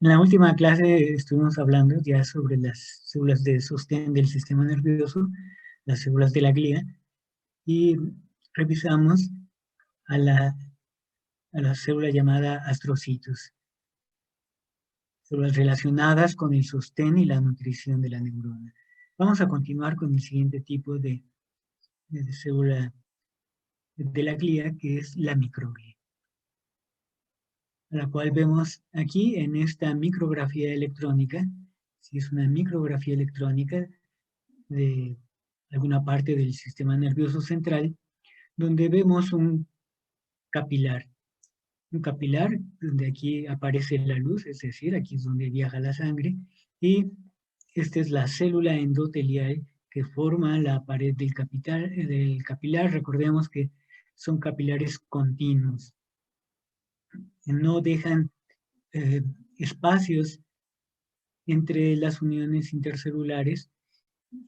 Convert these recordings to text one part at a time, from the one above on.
En la última clase estuvimos hablando ya sobre las células de sostén del sistema nervioso, las células de la glía, y revisamos a la célula llamada astrocitos, células relacionadas con el sostén y la nutrición de la neurona. Vamos a continuar con el siguiente tipo de célula de la glía, que es la microglia, la cual vemos aquí en esta micrografía electrónica. Si es una micrografía electrónica de alguna parte del sistema nervioso central, donde vemos un capilar donde aquí aparece la luz, es decir, aquí es donde viaja la sangre, y esta es la célula endotelial que forma la pared del capilar. Recordemos que son capilares continuos, no dejan eh, espacios entre las uniones intercelulares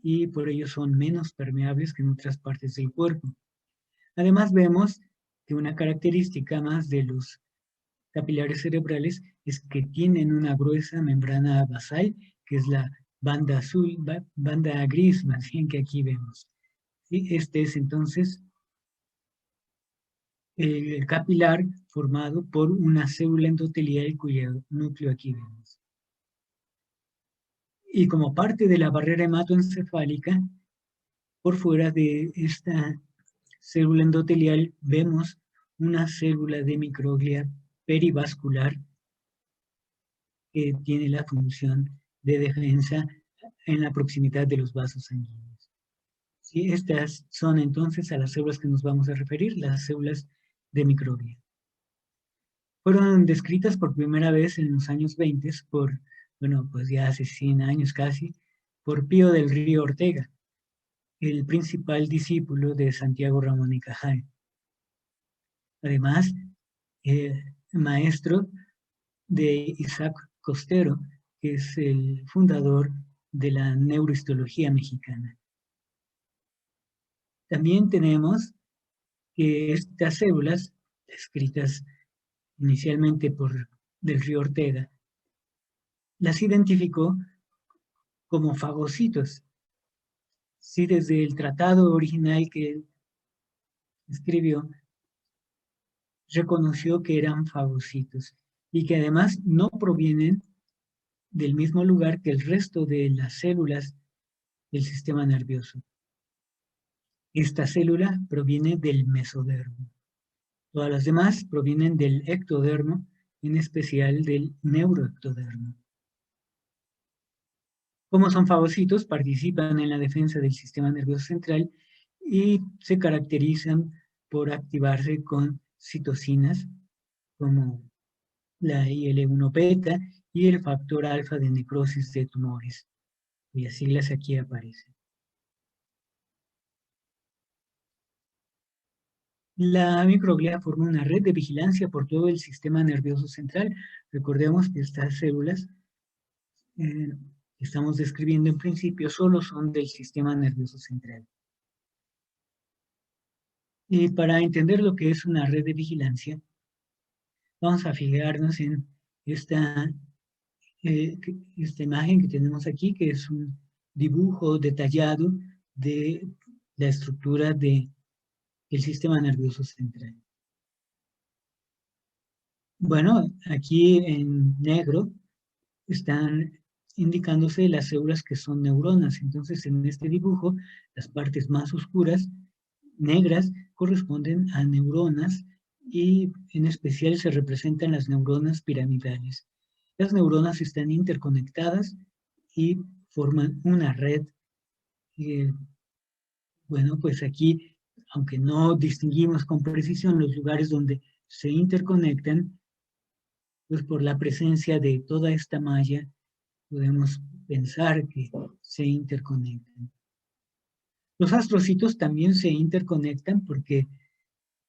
y por ello son menos permeables que en otras partes del cuerpo. Además vemos que una característica más de los capilares cerebrales es que tienen una gruesa membrana basal, que es la banda azul, banda gris, más bien que aquí vemos. ¿Sí? Este es entonces el capilar formado por una célula endotelial cuyo núcleo aquí vemos. Y como parte de la barrera hematoencefálica, por fuera de esta célula endotelial vemos una célula de microglia perivascular que tiene la función de defensa en la proximidad de los vasos sanguíneos. ¿Sí? Estas son entonces a las células que nos vamos a referir, las células de microglia. Fueron descritas por primera vez en los años 20 por, bueno, pues ya hace 100 años casi, por Pío del Río Ortega, el principal discípulo de Santiago Ramón y Cajal. Además, maestro de Isaac Costero, que es el fundador de la neurohistología mexicana. También tenemos que estas células, descritas inicialmente por Del Río Ortega, las identificó como fagocitos. Sí, desde el tratado original que escribió, reconoció que eran fagocitos y que además no provienen del mismo lugar que el resto de las células del sistema nervioso. Esta célula proviene del mesodermo. Todas las demás provienen del ectodermo, en especial del neuroectodermo. Como son fagocitos, participan en la defensa del sistema nervioso central y se caracterizan por activarse con citocinas como la IL-1 beta y el factor alfa de necrosis de tumores, cuyas siglas aquí aparecen. La microglia forma una red de vigilancia por todo el sistema nervioso central. Recordemos que estas células que estamos describiendo en principio solo son del sistema nervioso central. Y para entender lo que es una red de vigilancia, vamos a fijarnos en esta, esta imagen que tenemos aquí, que es un dibujo detallado de la estructura del sistema nervioso central. Bueno, aquí en negro están indicándose las células que son neuronas. Entonces, en este dibujo, las partes más oscuras, negras, corresponden a neuronas y en especial se representan las neuronas piramidales. Las neuronas están interconectadas y forman una red. Bueno, pues aquí, aunque no distinguimos con precisión los lugares donde se interconectan, pues por la presencia de toda esta malla podemos pensar que se interconectan. Los astrocitos también se interconectan porque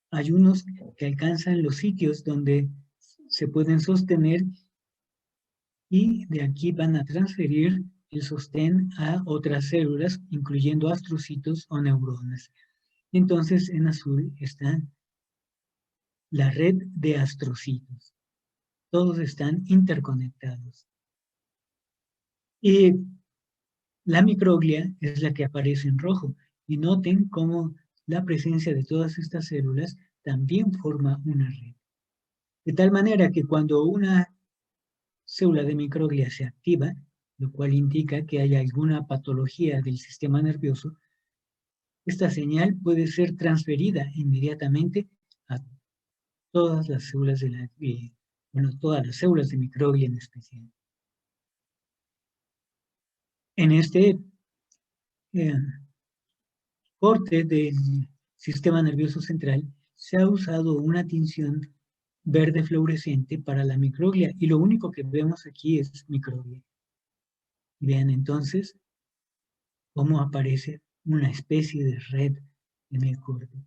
hay unos que alcanzan los sitios donde se pueden sostener y de aquí van a transferir el sostén a otras células, incluyendo astrocitos o neuronas. Entonces, en azul está la red de astrocitos. todos están interconectados. Y la microglia es la que aparece en rojo. Y noten cómo la presencia de todas estas células también forma una red. De tal manera que cuando una célula de microglia se activa, lo cual indica que hay alguna patología del sistema nervioso, esta señal puede ser transferida inmediatamente a todas las células de todas las células de microglia en especial. En este eh, corte del sistema nervioso central se ha usado una tinción verde fluorescente para la microglia y lo único que vemos aquí es microglia. Vean entonces cómo aparece una especie de red en el corte.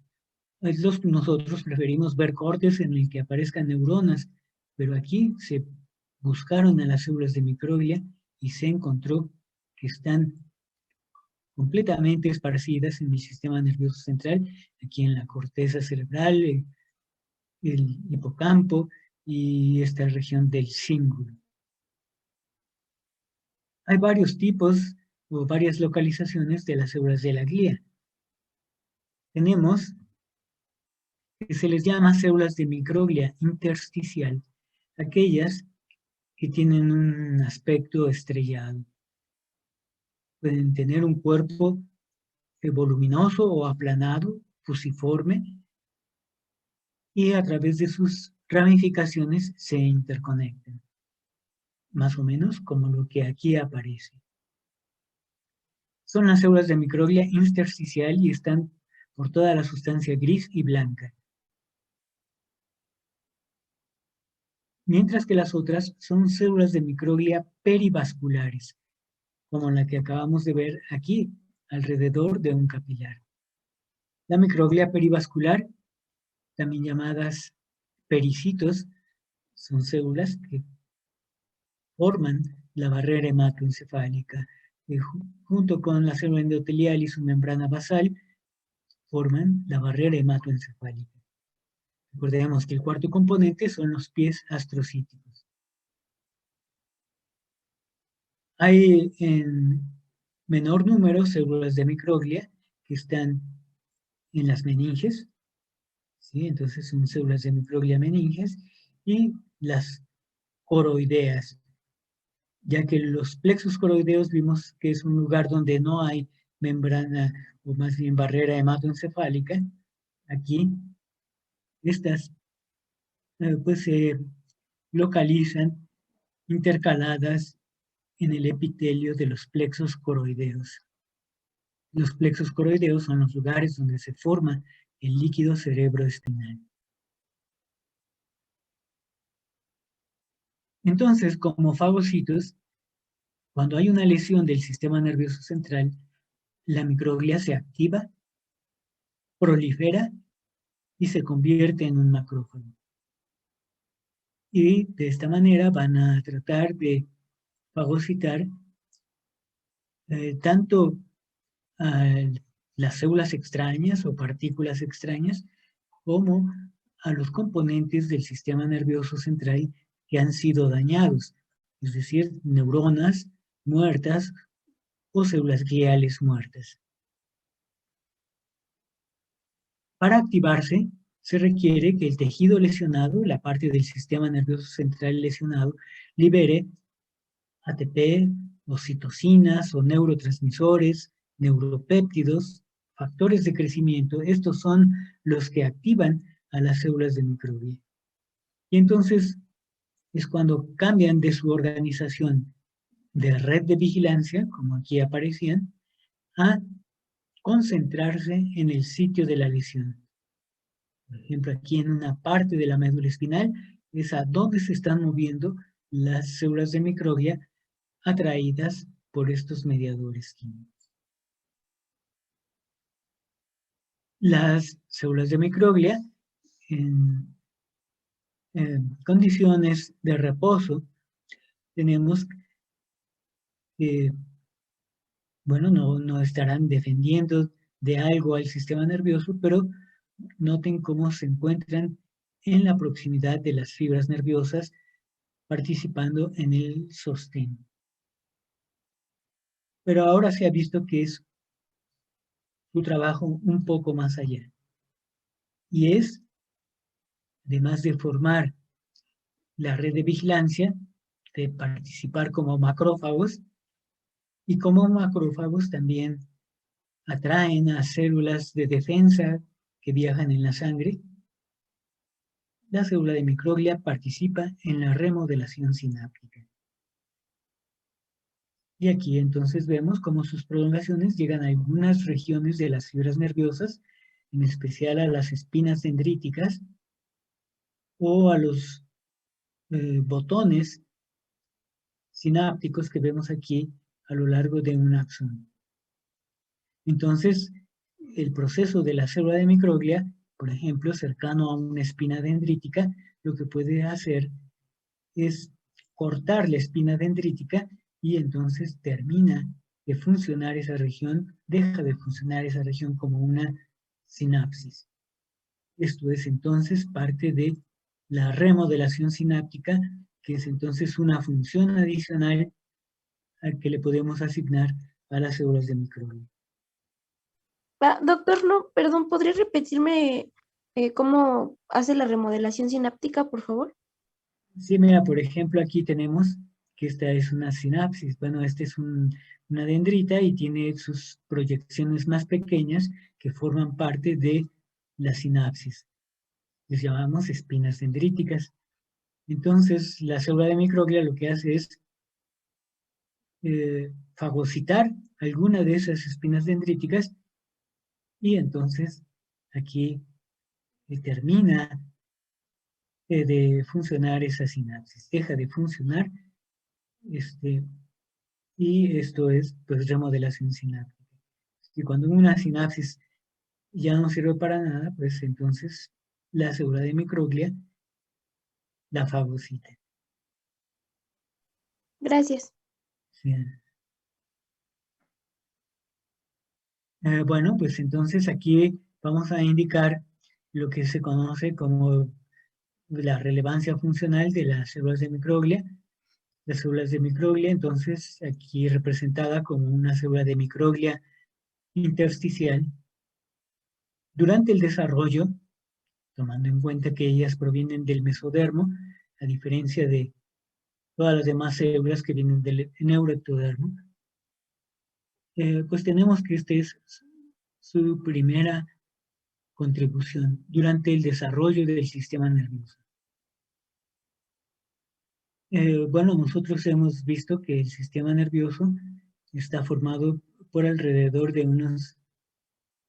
Nosotros preferimos ver cortes en el que aparezcan neuronas, pero aquí se buscaron a las células de microglia y se encontró que están completamente esparcidas en el sistema nervioso central, aquí en la corteza cerebral, el hipocampo y esta región del cíngulo. Hay varios tipos o varias localizaciones de las células de la glía. Tenemos que se les llama células de microglia intersticial, aquellas que tienen un aspecto estrellado. Pueden tener un cuerpo voluminoso o aplanado, fusiforme, y a través de sus ramificaciones se interconectan, más o menos como lo que aquí aparece. Son las células de microglia intersticial y están por toda la sustancia gris y blanca. Mientras que las otras son células de microglia perivasculares, como la que acabamos de ver aquí, alrededor de un capilar. La microglia perivascular, también llamadas pericitos, son células que forman la barrera hematoencefálica, que junto con la célula endotelial y su membrana basal, forman la barrera hematoencefálica. Recordemos que el cuarto componente son los pies astrocíticos. Hay en menor número células de microglia que están en las meninges, ¿sí? Entonces son células de microglia meninges, y las coroideas, ya que los plexos coroideos vimos que es un lugar donde no hay membrana o más bien barrera hematoencefálica. Aquí estas pues se localizan intercaladas en el epitelio de los plexos coroideos. Los plexos coroideos son los lugares donde se forma el líquido cerebroespinal. Entonces, como fagocitos, cuando hay una lesión del sistema nervioso central, la microglia se activa, prolifera y se convierte en un macrófago. Y de esta manera van a tratar de fagocitar tanto a las células extrañas o partículas extrañas, como a los componentes del sistema nervioso central que han sido dañados, es decir, neuronas muertas o células gliales muertas. Para activarse, se requiere que el tejido lesionado, la parte del sistema nervioso central lesionado, libere ATP, oxitocinas o neurotransmisores, neuropéptidos, factores de crecimiento. Estos son los que activan a las células de microglia. Y entonces es cuando cambian de su organización de red de vigilancia, como aquí aparecían, a concentrarse en el sitio de la lesión. Por ejemplo, aquí en una parte de la médula espinal es a donde se están moviendo las células de microglia atraídas por estos mediadores químicos. Las células de microglia en condiciones de reposo tenemos que, bueno, no estarán defendiendo de algo al sistema nervioso, pero noten cómo se encuentran en la proximidad de las fibras nerviosas participando en el sostén. Pero ahora se ha visto que es su trabajo un poco más allá. Y es, además de formar la red de vigilancia, de participar como macrófagos, y como macrófagos también atraen a células de defensa que viajan en la sangre. La célula de microglia participa en la remodelación sináptica. Y aquí entonces vemos cómo sus prolongaciones llegan a algunas regiones de las fibras nerviosas, en especial a las espinas dendríticas o a los botones sinápticos que vemos aquí a lo largo de un axón. Entonces, el proceso de la célula de microglia, por ejemplo, cercano a una espina dendrítica, lo que puede hacer es cortar la espina dendrítica y entonces termina de funcionar esa región, deja de funcionar esa región como una sinapsis. Esto es entonces parte de la remodelación sináptica, que es entonces una función adicional al que le podemos asignar a las células de microglia. Doctor, no, perdón, ¿podría repetirme cómo hace la remodelación sináptica, por favor? Sí, mira, por ejemplo, aquí tenemos que esta es una sinapsis. Bueno, esta es una dendrita y tiene sus proyecciones más pequeñas que forman parte de la sinapsis. Les llamamos espinas dendríticas. Entonces, la célula de microglia lo que hace es fagocitar alguna de esas espinas dendríticas y entonces aquí termina de funcionar esa sinapsis, deja de funcionar y esto es pues remodelación sináptica. Y cuando una sinapsis ya no sirve para nada, pues entonces la célula de microglia la fagocita. Gracias. Sí. Bueno, pues entonces aquí vamos a indicar lo que se conoce como la relevancia funcional de las células de microglia. Las células de microglia, entonces, aquí representada como una célula de microglia intersticial. Durante el desarrollo, tomando en cuenta que ellas provienen del mesodermo, a diferencia de todas las demás células que vienen del neuroectodermo, pues tenemos que esta es su primera contribución durante el desarrollo del sistema nervioso. Bueno, nosotros hemos visto que el sistema nervioso está formado por alrededor de unos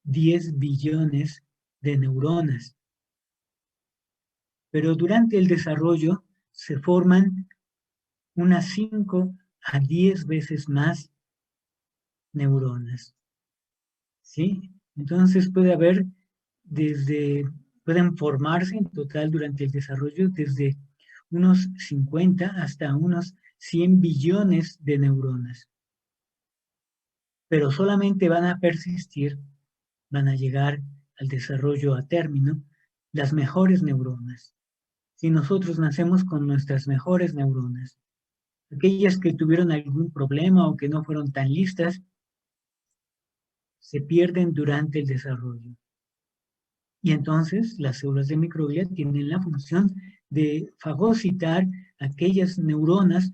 10 billones de neuronas. Pero durante el desarrollo se forman unas 5 a 10 veces más neuronas. ¿Sí? Entonces pueden formarse en total durante el desarrollo desde unos 50 hasta unos 100 billones de neuronas. Pero solamente van a persistir, van a llegar al desarrollo a término, las mejores neuronas. Si nosotros nacemos con nuestras mejores neuronas, aquellas que tuvieron algún problema o que no fueron tan listas, se pierden durante el desarrollo. Y entonces las células de microglia tienen la función de fagocitar aquellas neuronas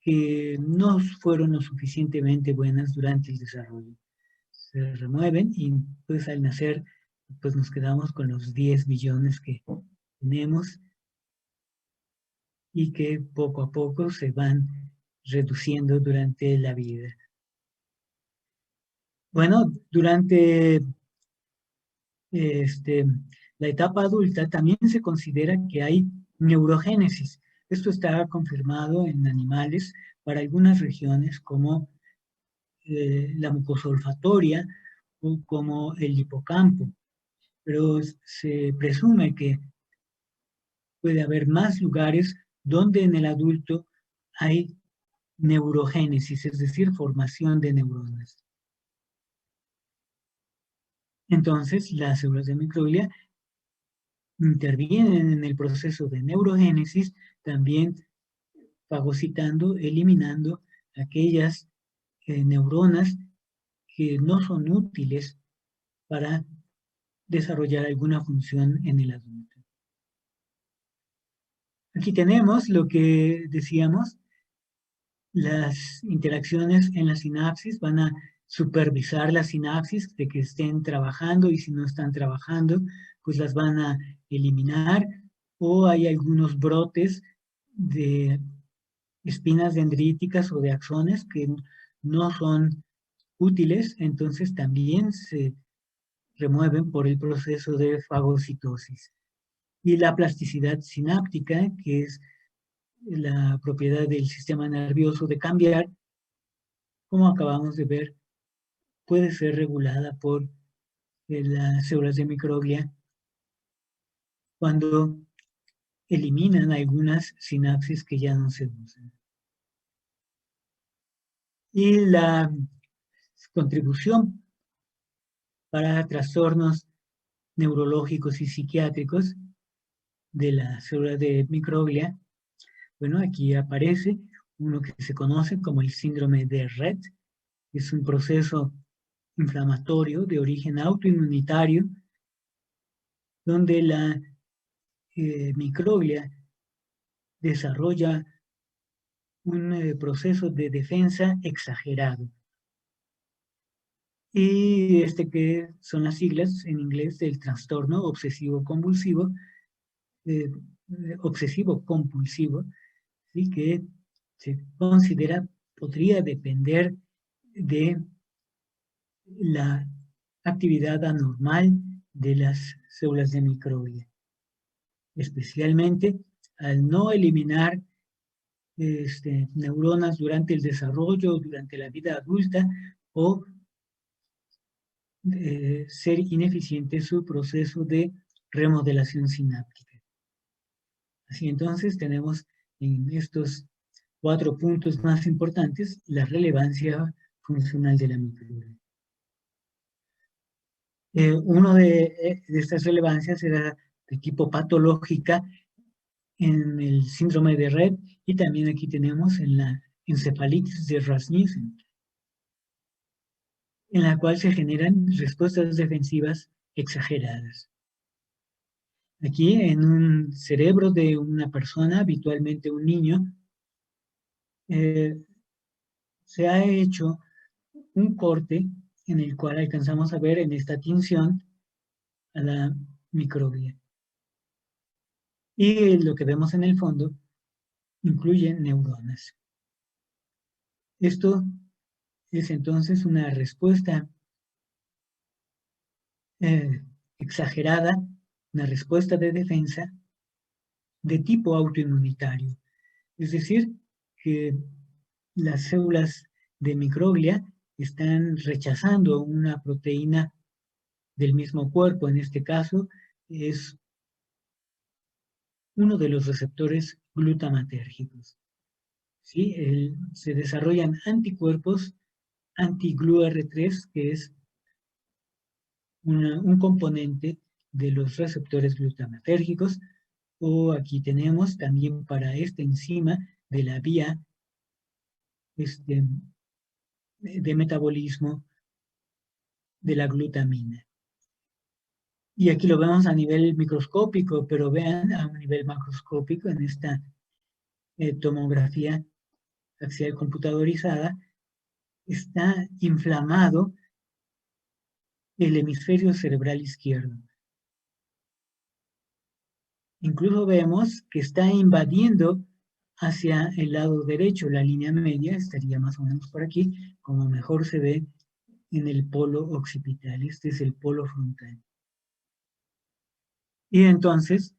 que no fueron lo suficientemente buenas durante el desarrollo. Se remueven y pues al nacer pues nos quedamos con los 10 billones que tenemos y que poco a poco se van reduciendo durante la vida. Bueno, durante la etapa adulta también se considera que hay neurogénesis. Esto está confirmado en animales para algunas regiones como la mucosa olfatoria o como el hipocampo, pero se presume que puede haber más lugares donde en el adulto hay neurogénesis, es decir, formación de neuronas. Entonces, las células de microglia intervienen en el proceso de neurogénesis, también fagocitando, eliminando aquellas neuronas que no son útiles para desarrollar alguna función en el adulto. Aquí tenemos lo que decíamos, las interacciones en la sinapsis van a supervisar la sinapsis de que estén trabajando y si no están trabajando, pues las van a eliminar o hay algunos brotes de espinas dendríticas o de axones que no son útiles, entonces también se remueven por el proceso de fagocitosis. Y la plasticidad sináptica, que es la propiedad del sistema nervioso de cambiar, como acabamos de ver, puede ser regulada por las células de microglia cuando eliminan algunas sinapsis que ya no se usan. Y la contribución para trastornos neurológicos y psiquiátricos de las células de microglia, bueno, aquí aparece uno que se conoce como el síndrome de Rett. Es un proceso inflamatorio de origen autoinmunitario donde la microglia desarrolla un proceso de defensa exagerado. Y que son las siglas en inglés del trastorno obsesivo-compulsivo, obsesivo-compulsivo, ¿sí? Que se considera, podría depender de la actividad anormal de las células de microglia, especialmente al no eliminar neuronas durante el desarrollo, durante la vida adulta, o ser ineficiente su proceso de remodelación sináptica. Así entonces tenemos en estos 4 puntos más importantes la relevancia funcional de la microglia. Uno de estas relevancias era de tipo patológica en el síndrome de Rett y también aquí tenemos en la encefalitis de Rasmussen, en la cual se generan respuestas defensivas exageradas. Aquí en un cerebro de una persona, habitualmente un niño, se ha hecho un corte en el cual alcanzamos a ver en esta tinción a la microglia. Y lo que vemos en el fondo incluye neuronas. Esto es entonces una respuesta exagerada, una respuesta de defensa de tipo autoinmunitario. Es decir, que las células de microglia están rechazando una proteína del mismo cuerpo, en este caso es uno de los receptores glutamatérgicos. ¿Sí? Se desarrollan anticuerpos anti-GLUR3, que es un componente de los receptores glutamatérgicos, o aquí tenemos también para esta enzima de la vía de metabolismo de la glutamina. Y aquí lo vemos a nivel microscópico, pero vean a un nivel macroscópico en esta tomografía axial computadorizada, está inflamado el hemisferio cerebral izquierdo. Incluso vemos que está invadiendo hacia el lado derecho, la línea media estaría más o menos por aquí, como mejor se ve en el polo occipital. Este es el polo frontal. Y entonces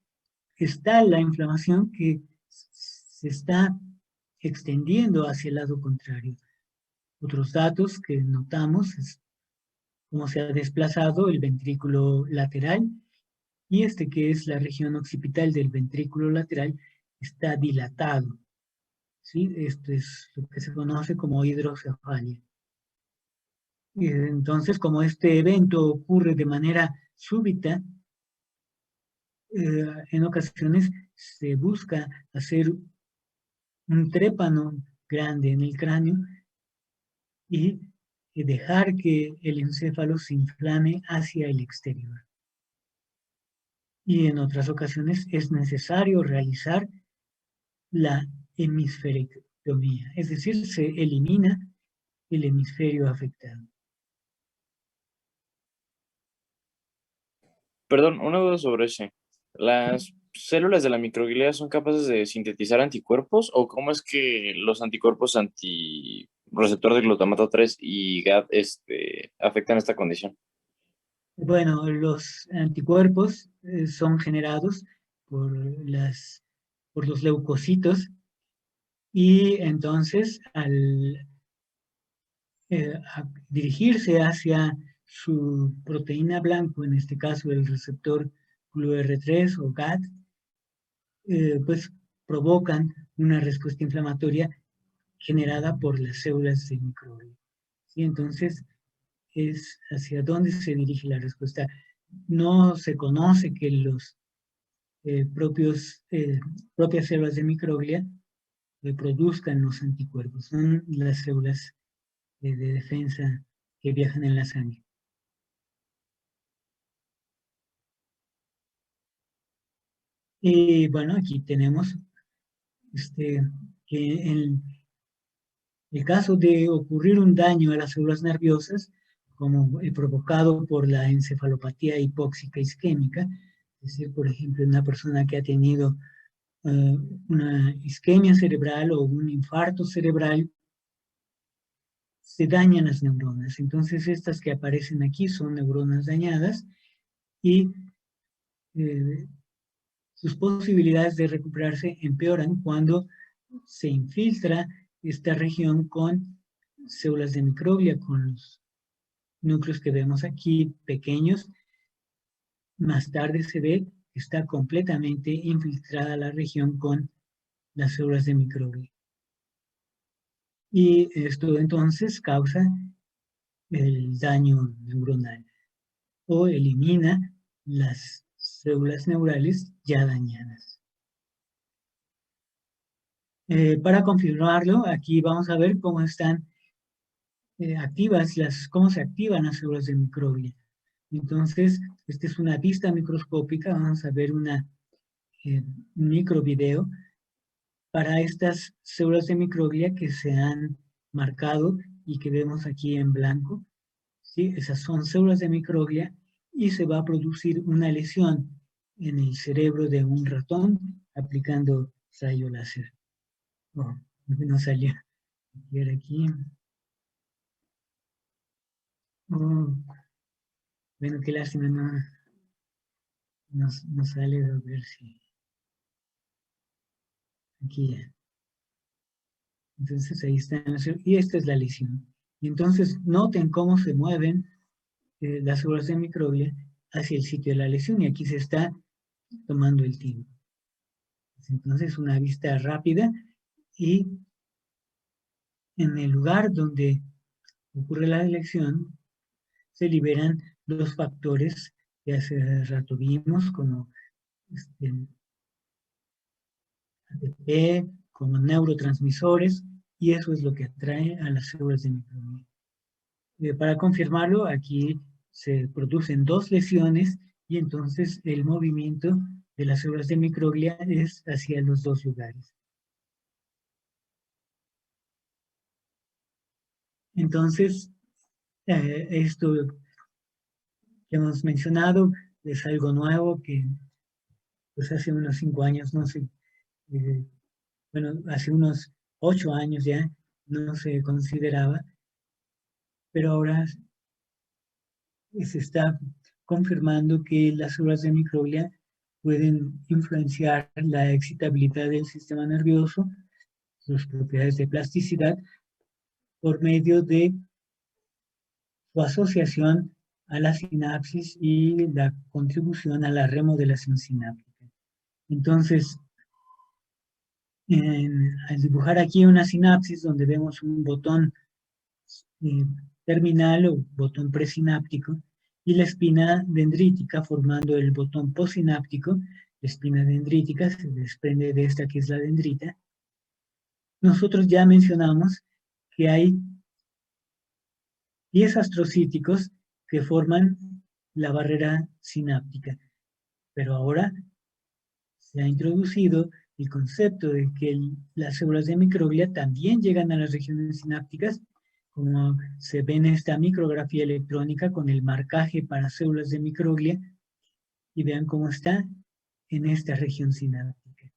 está la inflamación que se está extendiendo hacia el lado contrario. Otros datos que notamos es cómo se ha desplazado el ventrículo lateral y que es la región occipital del ventrículo lateral está dilatado. ¿Sí? Esto es lo que se conoce como hidrocefalia. Entonces, como este evento ocurre de manera súbita, en ocasiones se busca hacer un trépano grande en el cráneo y dejar que el encéfalo se inflame hacia el exterior. Y en otras ocasiones es necesario realizar la hemisferectomía, es decir, se elimina el hemisferio afectado. Perdón, una duda sobre ese. ¿Las células de la microglía son capaces de sintetizar anticuerpos o cómo es que los anticuerpos anti receptor de glutamato 3 y GAD afectan esta condición? Bueno, los anticuerpos son generados por, por los leucocitos y entonces al dirigirse hacia su proteína blanco, en este caso el receptor GluR3 o GAD, pues provocan una respuesta inflamatoria generada por las células de microglia. ¿Sí? Entonces, es hacia dónde se dirige la respuesta. No se conoce que los propias células de microglia produzcan los anticuerpos. Son las células de defensa que viajan en la sangre. Y bueno, aquí tenemos que en el caso de ocurrir un daño a las células nerviosas, como provocado por la encefalopatía hipóxica isquémica, es decir, por ejemplo, una persona que ha tenido una isquemia cerebral o un infarto cerebral, se dañan las neuronas. Entonces, estas que aparecen aquí son neuronas dañadas y eh, sus posibilidades de recuperarse empeoran cuando se infiltra esta región con células de microglia, con los núcleos que vemos aquí pequeños. Más tarde se ve que está completamente infiltrada la región con las células de microglia. Y esto entonces causa el daño neuronal o elimina las células neurales ya dañadas. Para confirmarlo, aquí vamos a ver cómo están activas cómo se activan las células de microglia. Entonces, esta es una vista microscópica, vamos a ver un microvideo para estas células de microglia que se han marcado y que vemos aquí en blanco. ¿Sí? Esas son células de microglia y se va a producir una lesión en el cerebro de un ratón aplicando rayo láser. Oh, no salió. Ver aquí. Oh, bueno, qué lástima, no sale, a ver si. Aquí ya. Entonces ahí está. Y esta es la lesión. Y entonces noten cómo se mueven las células de microglia hacia el sitio de la lesión. Y aquí se está tomando el tiempo. Entonces una vista rápida y en el lugar donde ocurre la lesión se liberan los factores que hace rato vimos como ATP, como neurotransmisores, y eso es lo que atrae a las células de microglia. Para confirmarlo, aquí se producen dos lesiones y entonces el movimiento de las células de microglia es hacia los dos lugares. Entonces, esto que hemos mencionado es algo nuevo que pues hace unos 5 años no se, bueno, hace unos 8 años ya no se consideraba, pero ahora se está confirmando que las células de microglia pueden influenciar la excitabilidad del sistema nervioso, sus propiedades de plasticidad, por medio de su asociación a la sinapsis y la contribución a la remodelación sináptica. Entonces, al dibujar aquí una sinapsis donde vemos un botón terminal o botón presináptico y la espina dendrítica formando el botón postsináptico, la espina dendrítica se desprende de esta que es la dendrita, nosotros ya mencionamos que hay 10 astrocíticos que forman la barrera sináptica, pero ahora se ha introducido el concepto de que las células de microglia también llegan a las regiones sinápticas, como se ve en esta micrografía electrónica con el marcaje para células de microglia, y vean cómo está en esta región sináptica.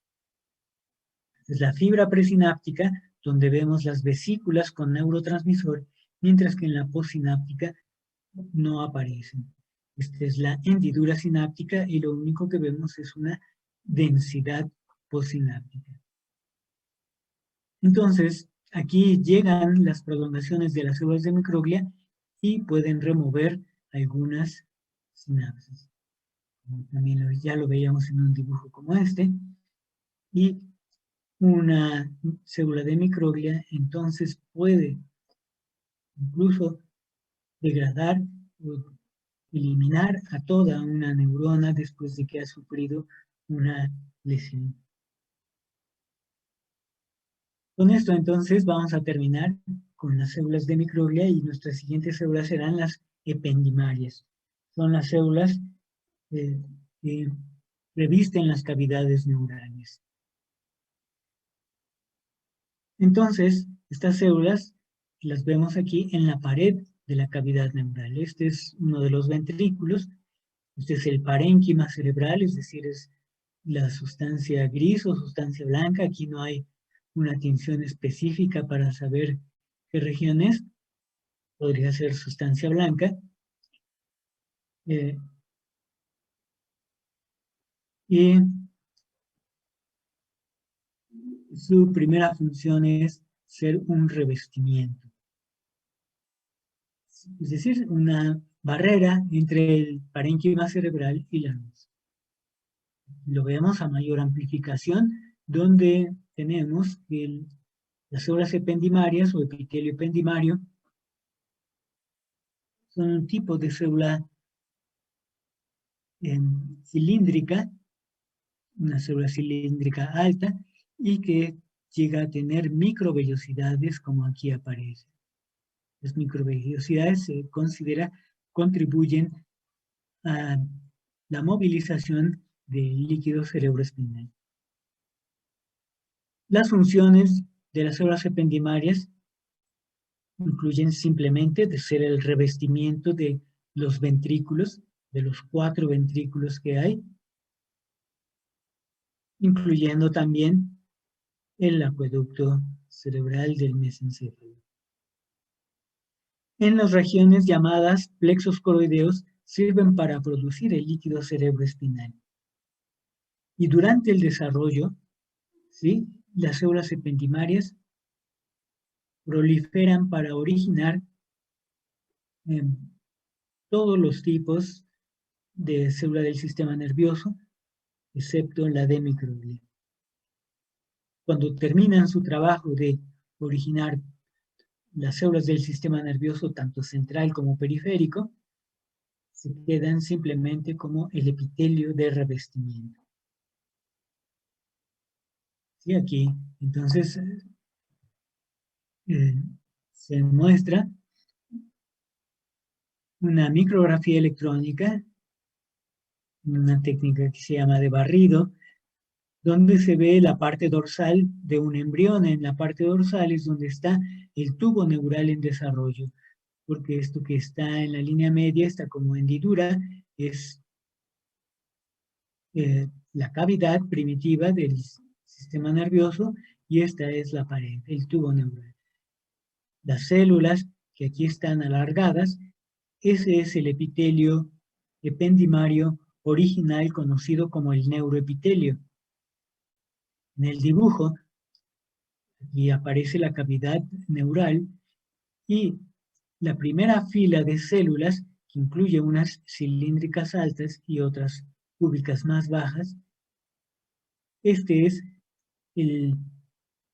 Es la fibra presináptica, donde vemos las vesículas con neurotransmisor, mientras que en la postsináptica no aparecen. Esta es la hendidura sináptica y lo único que vemos es una densidad postsináptica. Entonces, aquí llegan las prolongaciones de las células de microglia y pueden remover algunas sinapsis. También ya lo veíamos en un dibujo como este. Y una célula de microglia entonces puede incluso degradar o eliminar a toda una neurona después de que ha sufrido una lesión. Con esto entonces vamos a terminar con las células de microglia y nuestras siguientes células serán las ependimarias. Son las células que revisten las cavidades neurales. Entonces, estas células las vemos aquí en la pared de la cavidad neural. Este es uno de los ventrículos. Este es el parénquima cerebral, es decir, es la sustancia gris o sustancia blanca. Aquí no hay una tinción específica para saber qué región es. Podría ser sustancia blanca. Y su primera función es ser un revestimiento. Es decir, una barrera entre el parénquima cerebral y la luz. Lo vemos a mayor amplificación, donde tenemos que las células ependimarias o epitelio ependimario son un tipo de célula cilíndrica, una célula cilíndrica alta, y que llega a tener microvellosidades como aquí aparece. Las microvellosidades se considera contribuyen a la movilización del líquido cerebroespinal. Las funciones de las células ependimarias incluyen simplemente de ser el revestimiento de los ventrículos, de los 4 ventrículos que hay, incluyendo también el acueducto cerebral del mesencéfalo. En las regiones llamadas plexos coroideos sirven para producir el líquido cerebroespinal. Y durante el desarrollo, ¿sí?, las células ependimarias proliferan para originar todos los tipos de célula del sistema nervioso, excepto la de microglia. Cuando terminan su trabajo de originar las células del sistema nervioso, tanto central como periférico, se quedan simplemente como el epitelio de revestimiento. Sí, aquí, entonces, se muestra una micrografía electrónica, una técnica que se llama de barrido, donde se ve la parte dorsal de un embrión. En la parte dorsal es donde está el tubo neural en desarrollo, porque esto que está en la línea media, está como hendidura, es la cavidad primitiva del sistema nervioso, y esta es la pared, el tubo neural. Las células que aquí están alargadas, ese es el epitelio ependimario original conocido como el neuroepitelio. En el dibujo, aquí aparece la cavidad neural y la primera fila de células, que incluye unas cilíndricas altas y otras cúbicas más bajas, este es el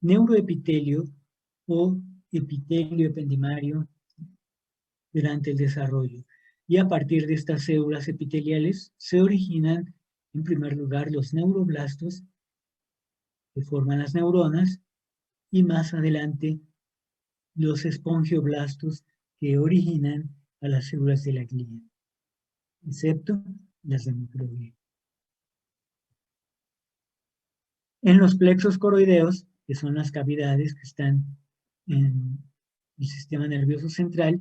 neuroepitelio o epitelio ependimario durante el desarrollo. Y a partir de estas células epiteliales se originan, en primer lugar, los neuroblastos, que forman las neuronas, y más adelante los espongioblastos que originan a las células de la glía, excepto las de microglia. En los plexos coroideos, que son las cavidades que están en el sistema nervioso central,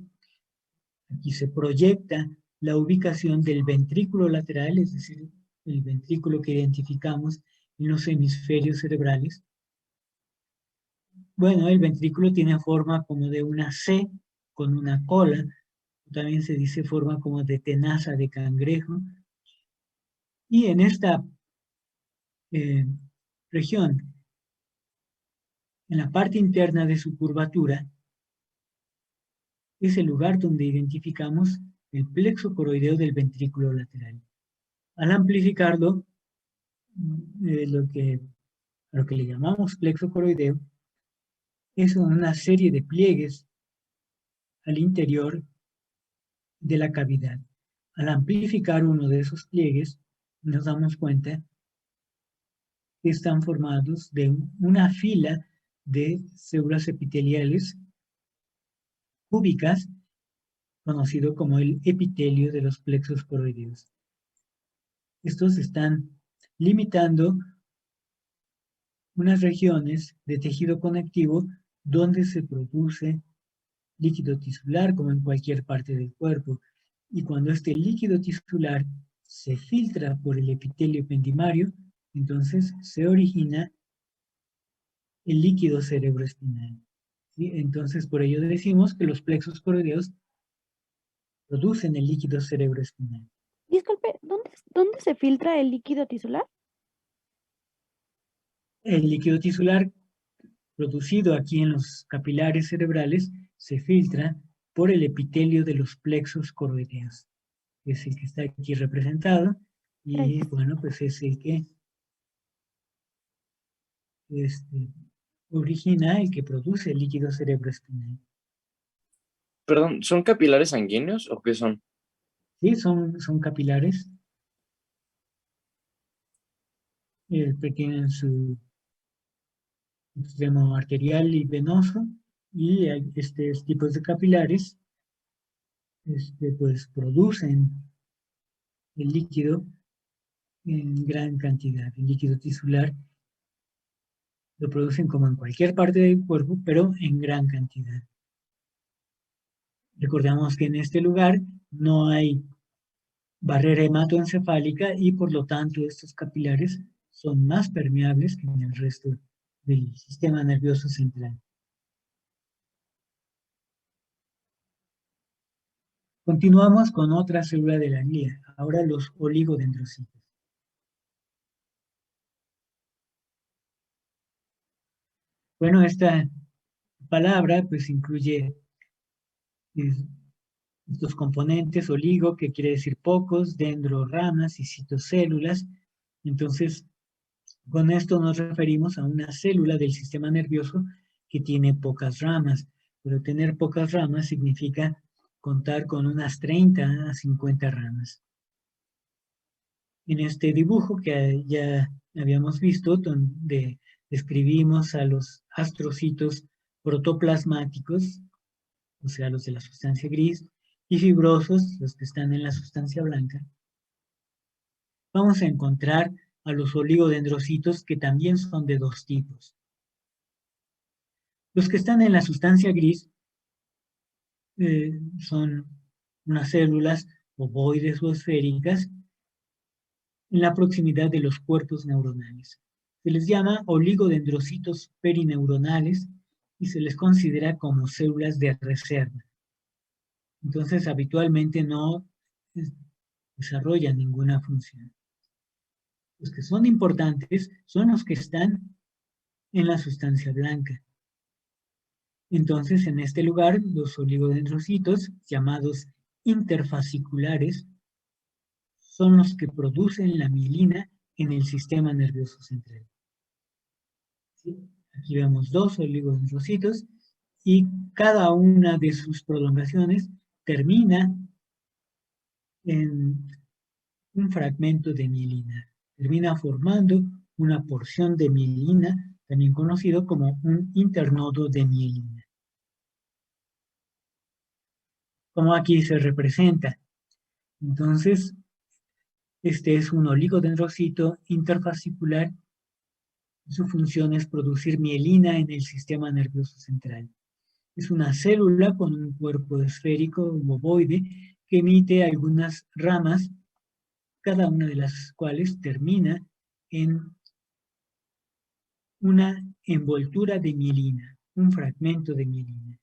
aquí se proyecta la ubicación del ventrículo lateral, es decir, el ventrículo que identificamos en los hemisferios cerebrales. Bueno, el ventrículo tiene forma como de una C con una cola, también se dice forma como de tenaza de cangrejo, y en esta región, en la parte interna de su curvatura, es el lugar donde identificamos el plexo coroideo del ventrículo lateral. Al amplificarlo, lo que le llamamos plexo coroideo, es una serie de pliegues al interior de la cavidad. Al amplificar uno de esos pliegues, nos damos cuenta que están formados de una fila de células epiteliales cúbicas, conocido como el epitelio de los plexos coroideos. Estos están limitando unas regiones de tejido conectivo donde se produce líquido tisular, como en cualquier parte del cuerpo. Y cuando este líquido tisular se filtra por el epitelio ependimario, entonces se origina el líquido cerebroespinal. ¿Sí? Entonces, por ello decimos que los plexos coroideos producen el líquido cerebroespinal. Disculpe, ¿dónde se filtra el líquido tisular? El líquido tisular producido aquí en los capilares cerebrales se filtra por el epitelio de los plexos coroideos, que es el que está aquí representado, y Gracias. bueno, pues es el que origina, el que produce el líquido cerebroespinal. Perdón, ¿son capilares sanguíneos o qué son? Sí, son capilares, tienen su extremo arterial y venoso, y estos tipos de capilares pues producen el líquido en gran cantidad. El líquido tisular lo producen como en cualquier parte del cuerpo, pero en gran cantidad. Recordamos que en este lugar no hay barrera hematoencefálica y por lo tanto estos capilares son más permeables que en el resto del sistema nervioso central. Continuamos con otra célula de la glía, ahora los oligodendrocitos. Bueno, esta palabra pues incluye estos componentes, oligo, que quiere decir pocos, dendro, ramas y citocélulas. Entonces, con esto nos referimos a una célula del sistema nervioso que tiene pocas ramas, pero tener pocas ramas significa contar con unas 30 a 50 ramas. En este dibujo que ya habíamos visto, donde describimos a los astrocitos protoplasmáticos, o sea, los de la sustancia gris, y fibrosos, los que están en la sustancia blanca, vamos a encontrar a los oligodendrocitos que también son de dos tipos. Los que están en la sustancia gris son unas células ovoides o esféricas en la proximidad de los cuerpos neuronales. Se les llama oligodendrocitos perineuronales y se les considera como células de reserva. Entonces, habitualmente no desarrollan ninguna función. Los que son importantes son los que están en la sustancia blanca. Entonces, en este lugar, los oligodendrocitos, llamados interfasciculares, son los que producen la mielina en el sistema nervioso central. ¿Sí? Aquí vemos dos oligodendrocitos y cada una de sus prolongaciones termina en un fragmento de mielina. Termina formando una porción de mielina también conocido como un internodo de mielina. Como aquí se representa. Entonces, este es un oligodendrocito interfascicular. Su función es producir mielina en el sistema nervioso central. Es una célula con un cuerpo esférico ovoide que emite algunas ramas, cada una de las cuales termina en una envoltura de mielina, un fragmento de mielina.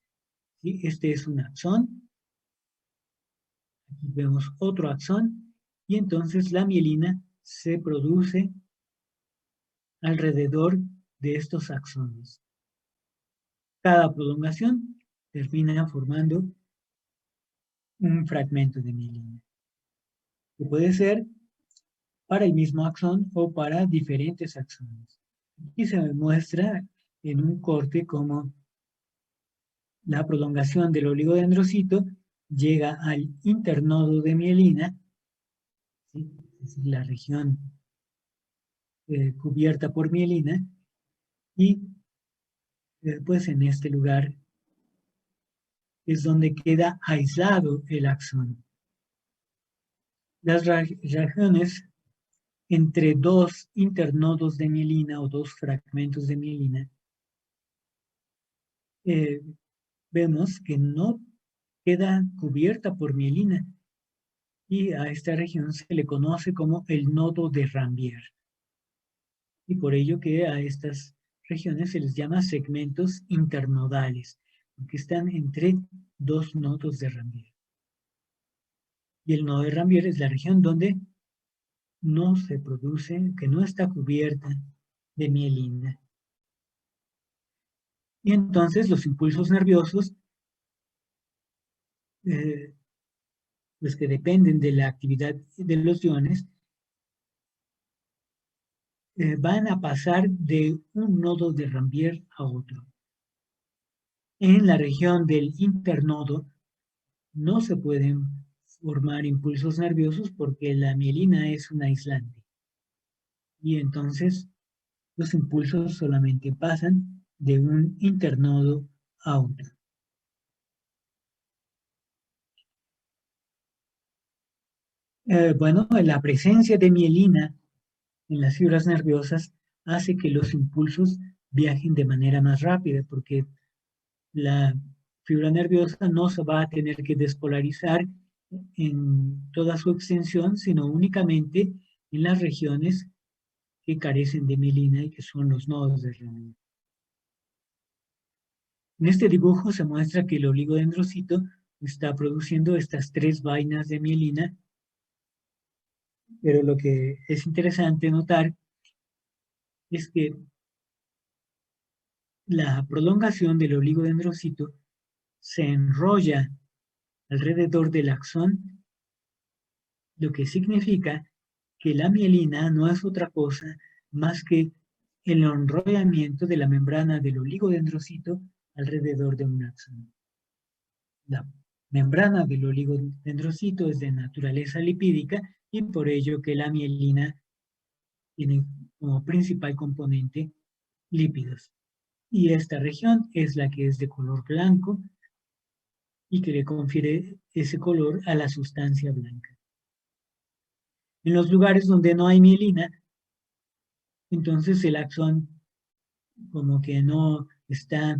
¿Sí? Este es un axón. Aquí vemos otro axón. Y entonces la mielina se produce alrededor de estos axones. Cada prolongación termina formando un fragmento de mielina, que puede ser para el mismo axón o para diferentes axones. Aquí se muestra en un corte cómo la prolongación del oligodendrocito llega al internodo de mielina, ¿sí? Es decir, la región cubierta por mielina, y pues en este lugar es donde queda aislado el axón. Las regiones entre dos internodos de mielina o dos fragmentos de mielina, vemos que no queda cubierta por mielina, y a esta región se le conoce como el nodo de Rambier. Y por ello que a estas regiones se les llama segmentos internodales, porque están entre dos nodos de Rambier. Y el nodo de Rambier es la región donde no se produce, que no está cubierta de mielina. Y entonces los impulsos nerviosos, los que dependen de la actividad de los iones, van a pasar de un nodo de Rambier a otro. En la región del internodo no se pueden formar impulsos nerviosos porque la mielina es un aislante. Y entonces los impulsos solamente pasan de un internodo a otro. Bueno, la presencia de mielina en las fibras nerviosas hace que los impulsos viajen de manera más rápida, porque la fibra nerviosa no se va a tener que despolarizar en toda su extensión, sino únicamente en las regiones que carecen de mielina y que son los nodos de Rambier. En este dibujo se muestra que el oligodendrocito está produciendo estas tres vainas de mielina, pero lo que es interesante notar es que la prolongación del oligodendrocito se enrolla alrededor del axón, lo que significa que la mielina no es otra cosa más que el enrollamiento de la membrana del oligodendrocito alrededor de un axón. La membrana del oligodendrocito es de naturaleza lipídica y por ello que la mielina tiene como principal componente lípidos. Y esta región es la que es de color blanco y que le confiere ese color a la sustancia blanca. En los lugares donde no hay mielina, entonces el axón como que no está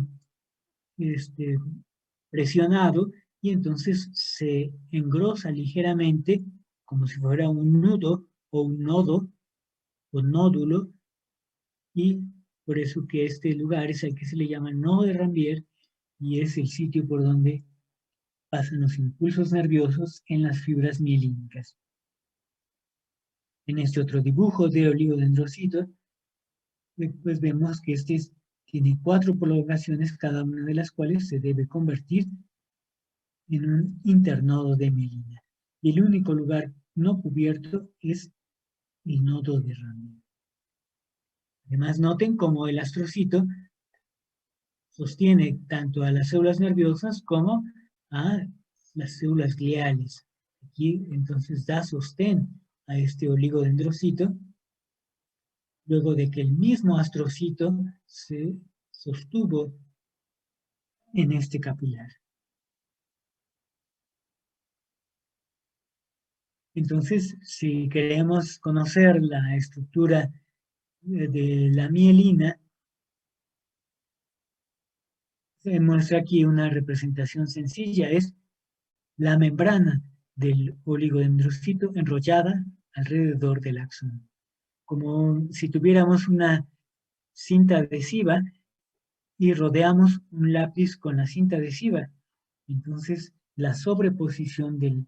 presionado y entonces se engrosa ligeramente como si fuera un nudo o un nodo o nódulo, y por eso que este lugar es el que se le llama nodo de Rambier y es el sitio por donde pasan los impulsos nerviosos en las fibras mielínicas. En este otro dibujo de oligodendrocito, pues vemos que tiene 4 prolongaciones, cada una de las cuales se debe convertir en un internodo de mielina. Y el único lugar no cubierto es el nodo de Rambier. Además, noten cómo el astrocito sostiene tanto a las células nerviosas como a las células gliales. Aquí entonces da sostén a este oligodendrocito luego de que el mismo astrocito se sostuvo en este capilar. Entonces, si queremos conocer la estructura de la mielina, se muestra aquí una representación sencilla, es la membrana del oligodendrocito enrollada alrededor del axón. Como si tuviéramos una cinta adhesiva y rodeamos un lápiz con la cinta adhesiva. Entonces, la sobreposición de la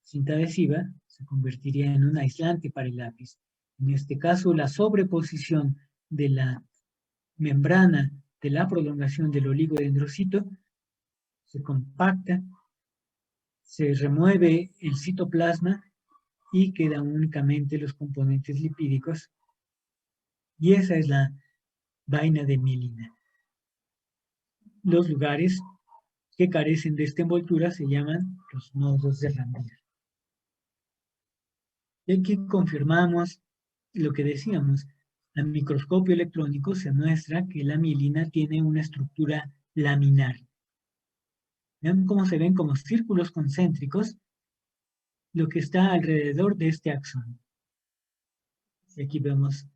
cinta adhesiva se convertiría en un aislante para el lápiz. En este caso, la sobreposición de la membrana de la prolongación del oligodendrocito se compacta, se remueve el citoplasma y quedan únicamente los componentes lipídicos. Y esa es la vaina de mielina. Los lugares que carecen de esta envoltura se llaman los nodos de Rambier. Y aquí confirmamos lo que decíamos. Al microscopio electrónico se muestra que la mielina tiene una estructura laminar. Vean cómo se ven como círculos concéntricos lo que está alrededor de este axón. Y aquí vemos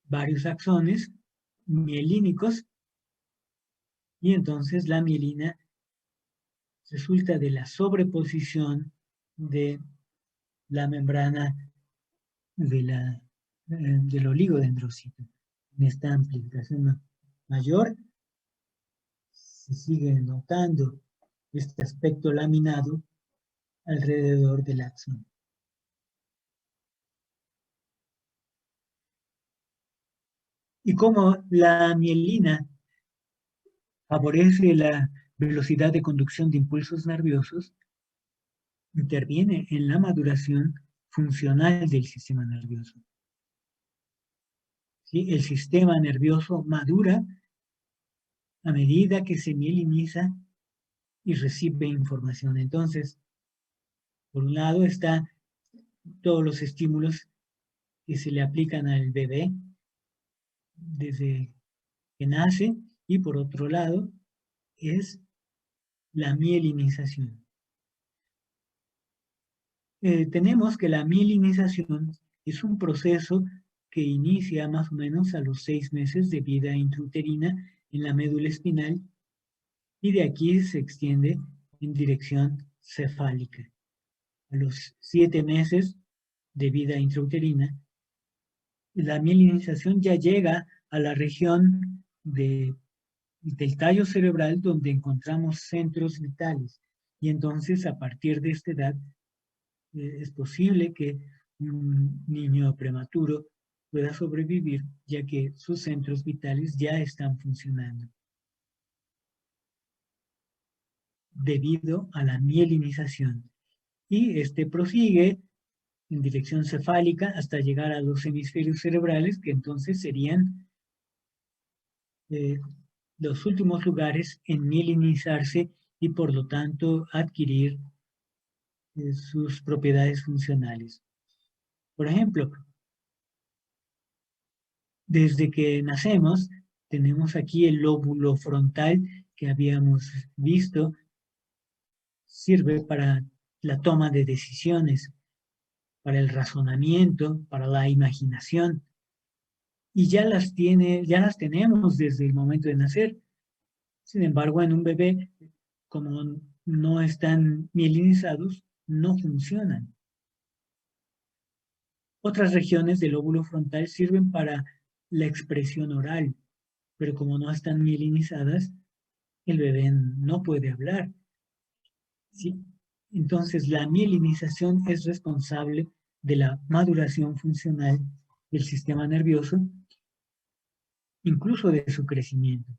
varios axones mielínicos y entonces la mielina resulta de la sobreposición de la membrana del oligodendrocito. En esta amplificación mayor se sigue notando este aspecto laminado alrededor del axón. Y como la mielina favorece la velocidad de conducción de impulsos nerviosos, interviene en la maduración funcional del sistema nervioso. ¿Sí? El sistema nervioso madura a medida que se mieliniza y recibe información. Entonces, por un lado está todos los estímulos que se le aplican al bebé desde que nace, y por otro lado es la mielinización. Tenemos que la mielinización es un proceso que inicia más o menos a los 6 meses de vida intrauterina en la médula espinal y de aquí se extiende en dirección cefálica. A los 7 meses de vida intrauterina, la mielinización ya llega a la región del tallo cerebral donde encontramos centros vitales. Y entonces, a partir de esta edad, es posible que un niño prematuro pueda sobrevivir, ya que sus centros vitales ya están funcionando, debido a la mielinización. Y este prosigue en dirección cefálica hasta llegar a los hemisferios cerebrales, que entonces serían los últimos lugares en mielinizarse y por lo tanto adquirir sus propiedades funcionales. Por ejemplo, desde que nacemos, tenemos aquí el lóbulo frontal que habíamos visto, sirve para la toma de decisiones, para el razonamiento, para la imaginación. Y ya las tenemos desde el momento de nacer. Sin embargo, en un bebé, como no están mielinizados, no funcionan. Otras regiones del lóbulo frontal sirven para la expresión oral, pero como no están mielinizadas, el bebé no puede hablar. ¿Sí? Entonces, la mielinización es responsable de la maduración funcional del sistema nervioso, incluso de su crecimiento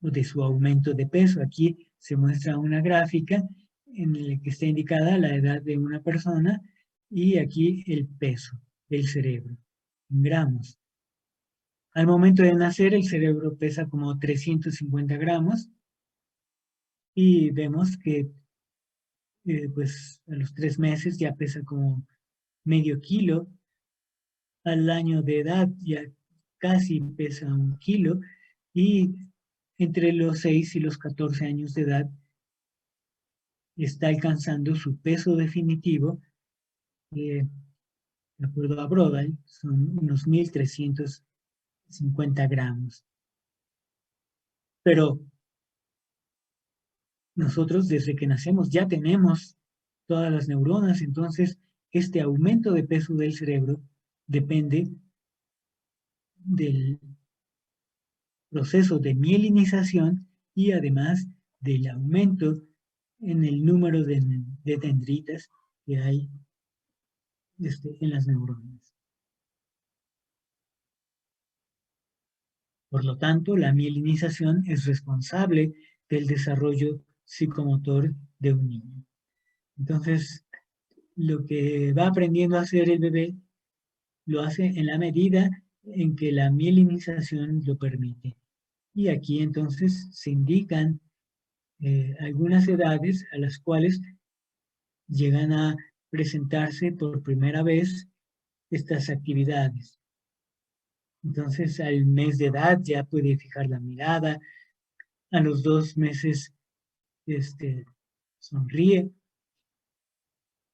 o de su aumento de peso. Aquí se muestra una gráfica en la que está indicada la edad de una persona y aquí el peso del cerebro, en gramos. Al momento de nacer, el cerebro pesa como 350 gramos y vemos que pues a los 3 meses ya pesa como medio kilo al año de edad ya casi pesa 1 kilo, y entre los 6 y los 14 años de edad está alcanzando su peso definitivo. De acuerdo a Brodal, son unos 1.350 gramos. Pero nosotros desde que nacemos ya tenemos todas las neuronas, entonces este aumento de peso del cerebro depende del proceso de mielinización y además del aumento en el número de dendritas que hay en las neuronas. Por lo tanto, la mielinización es responsable del desarrollo psicomotor de un niño. Entonces, lo que va aprendiendo a hacer el bebé lo hace en la medida en que la mielinización lo permite. Y aquí entonces se indican algunas edades a las cuales llegan a presentarse por primera vez estas actividades. Entonces, al mes de edad ya puede fijar la mirada, a los 2 meses sonríe.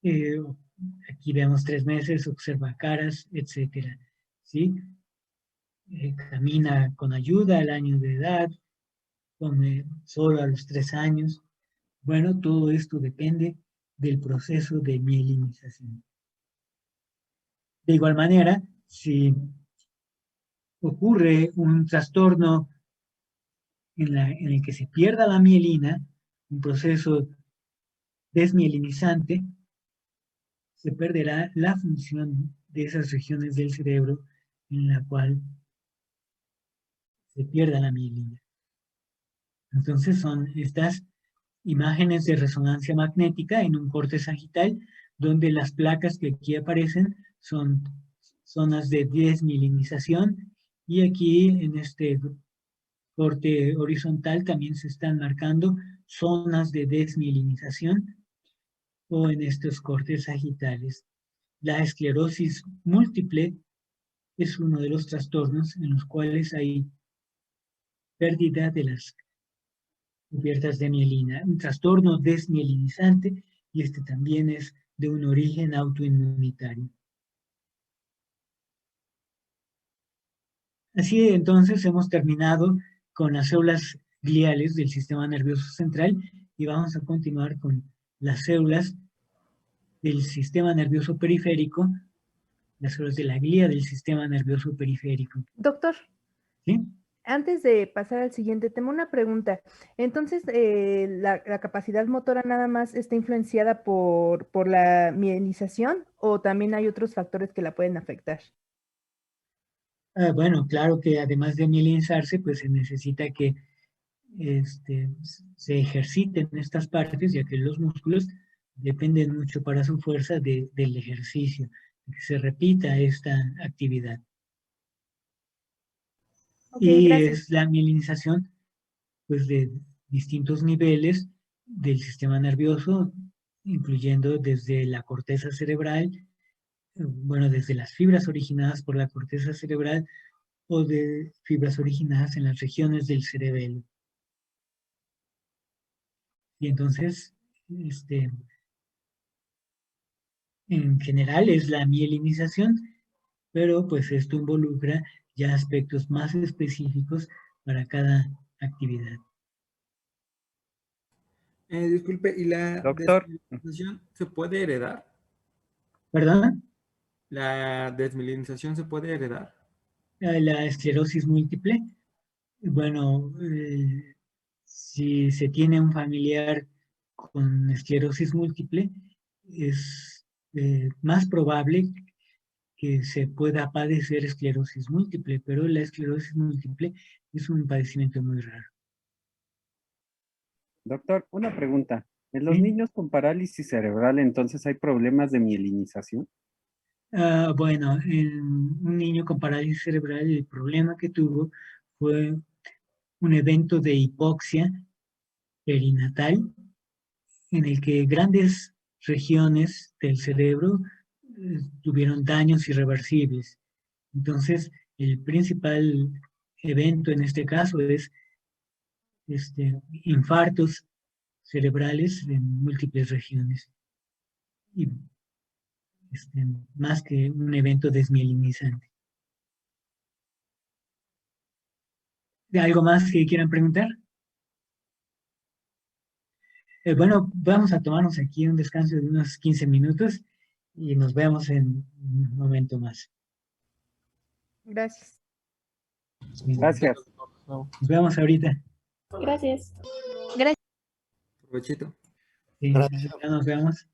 Aquí vemos 3 meses, observa caras, etcétera, ¿sí? Camina con ayuda al año de edad, come solo a los 3 años. Bueno, todo esto depende del proceso de mielinización. De igual manera, si ocurre un trastorno en el que se pierda la mielina, un proceso desmielinizante, se perderá la función de esas regiones del cerebro en la cual se pierda la mielina. Entonces son estas imágenes de resonancia magnética en un corte sagital, donde las placas que aquí aparecen son zonas de desmielinización, y aquí en este corte horizontal también se están marcando zonas de desmielinización, o en estos cortes sagitales. La esclerosis múltiple es uno de los trastornos en los cuales hay pérdida de las cubiertas de mielina, un trastorno desmielinizante, y este también es de un origen autoinmunitario. Así entonces hemos terminado con las células gliales del sistema nervioso central y vamos a continuar con las células del sistema nervioso periférico, las células de la glía del sistema nervioso periférico. Doctor, ¿Sí? antes de pasar al siguiente tema, una pregunta. Entonces, ¿la capacidad motora nada más está influenciada por la mielinización o también hay otros factores que la pueden afectar? Bueno, claro que además de mielinizarse, pues se necesita que se ejerciten estas partes, ya que los músculos dependen mucho para su fuerza del ejercicio, que se repita esta actividad. Ok, Y gracias. es la mielinización, pues, de distintos niveles del sistema nervioso, incluyendo desde la corteza cerebral, bueno, desde las fibras originadas por la corteza cerebral o de fibras originadas en las regiones del cerebelo. Y entonces, en general es la mielinización, pero pues esto involucra ya aspectos más específicos para cada actividad. Disculpe, ¿y la Doctor. desmielinización se puede heredar? ¿Perdón? ¿La desmielinización se puede heredar? La esclerosis múltiple, bueno, si se tiene un familiar con esclerosis múltiple, es más probable que se pueda padecer esclerosis múltiple, pero la esclerosis múltiple es un padecimiento muy raro. Doctor, una pregunta. ¿En los ¿Sí? niños con parálisis cerebral entonces hay problemas de mielinización? Bueno, en un niño con parálisis cerebral el problema que tuvo fue un evento de hipoxia perinatal en el que grandes regiones del cerebro tuvieron daños irreversibles. Entonces, el principal evento en este caso es infartos cerebrales en múltiples regiones. Y más que un evento desmielinizante. ¿Algo más que quieran preguntar? Bueno, vamos a tomarnos aquí un descanso de unos 15 minutos y nos vemos en un momento más. Gracias. Gracias. Nos vemos ahorita. Gracias. Provechito. Sí, ya nos vemos.